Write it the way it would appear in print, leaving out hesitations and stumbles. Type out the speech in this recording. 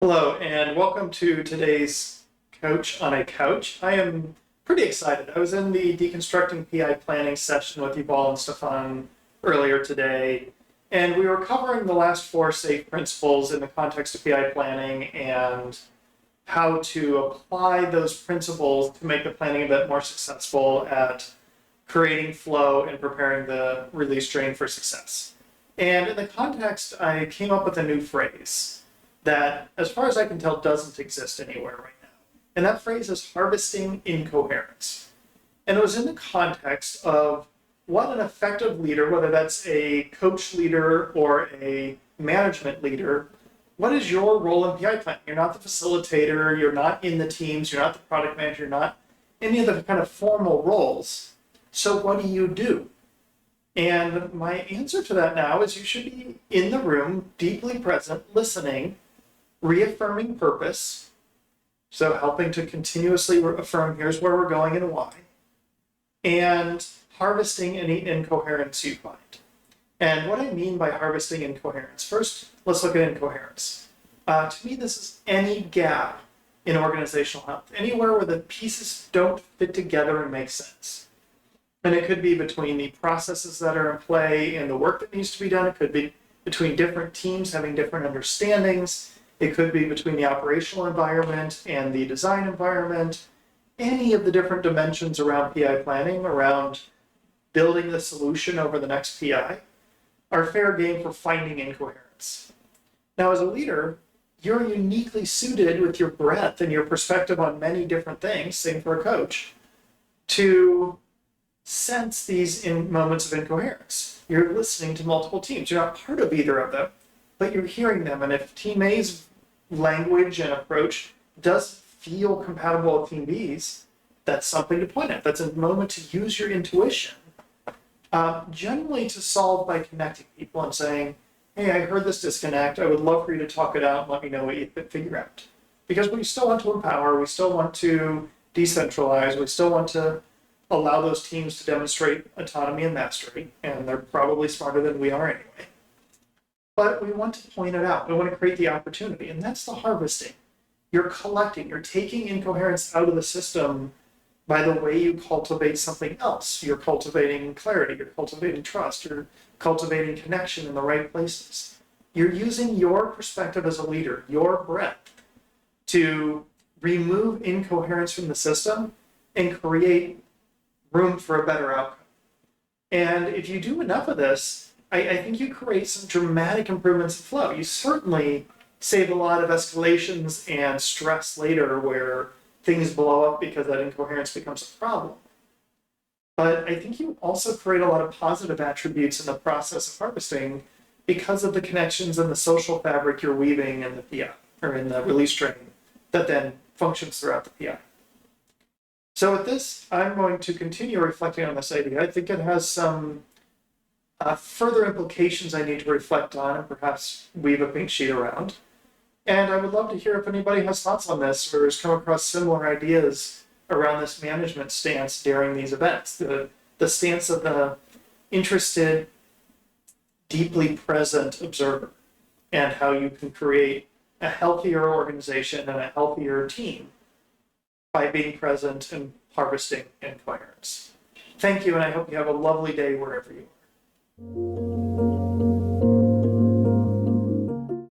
Hello, and welcome to today's Coach on a Couch. I am pretty excited. I was in the Deconstructing PI Planning session with Yuval and Stefan earlier today, and we were covering the last 4 SAFE principles in the context of PI planning and how to apply those principles to make the planning a bit more successful at creating flow and preparing the release train for success. And in the context, I came up with a new phrase that, as far as I can tell, doesn't exist anywhere right now. And that phrase is harvesting incoherence. And it was in the context of what an effective leader, whether that's a coach leader or a management leader, what is your role in PI planning? You're not the facilitator, you're not in the teams, you're not the product manager, you're not any of the kind of formal roles. So what do you do? And my answer to that now is you should be in the room, deeply present, listening, reaffirming purpose, so helping to continuously affirm here's where we're going and why, and harvesting any incoherence you find. And what I mean by harvesting incoherence, first, let's look at incoherence. To me, this is any gap in organizational health, anywhere where the pieces don't fit together and make sense. And it could be between the processes that are in play and the work that needs to be done. It could be between different teams having different understandings. It could be between the operational environment and the design environment. Any of the different dimensions around PI planning, around building the solution over the next PI, are fair game for finding incoherence. Now, as a leader, you're uniquely suited with your breadth and your perspective on many different things, same for a coach, to sense these moments of incoherence. You're listening to multiple teams. You're not part of either of them, but you're hearing them. And if Team A's language and approach does feel compatible with Team B's, that's something to point at. That's a moment to use your intuition, generally to solve by connecting people and saying, hey, I heard this disconnect. I would love for you to talk it out and let me know what you figure out. Because we still want to empower, we still want to decentralize, we still want to allow those teams to demonstrate autonomy and mastery, and they're probably smarter than we are anyway. But we want to point it out. We want to create the opportunity, and that's the harvesting. You're collecting, you're taking incoherence out of the system by the way you cultivate something else. You're cultivating clarity, you're cultivating trust, you're cultivating connection in the right places. You're using your perspective as a leader, your breadth, to remove incoherence from the system and create room for a better outcome. And if you do enough of this, I think you create some dramatic improvements in flow. You certainly save a lot of escalations and stress later where things blow up because that incoherence becomes a problem. But I think you also create a lot of positive attributes in the process of harvesting because of the connections and the social fabric you're weaving in the PI, or in the release train, that then functions throughout the PI. So with this, I'm going to continue reflecting on this idea. I think it has some further implications I need to reflect on and perhaps weave a pink sheet around. And I would love to hear if anybody has thoughts on this or has come across similar ideas around this management stance during these events, the stance of the interested, deeply present observer, and how you can create a healthier organization and a healthier team by being present and harvesting incoherence. Thank you, and I hope you have a lovely day wherever you are.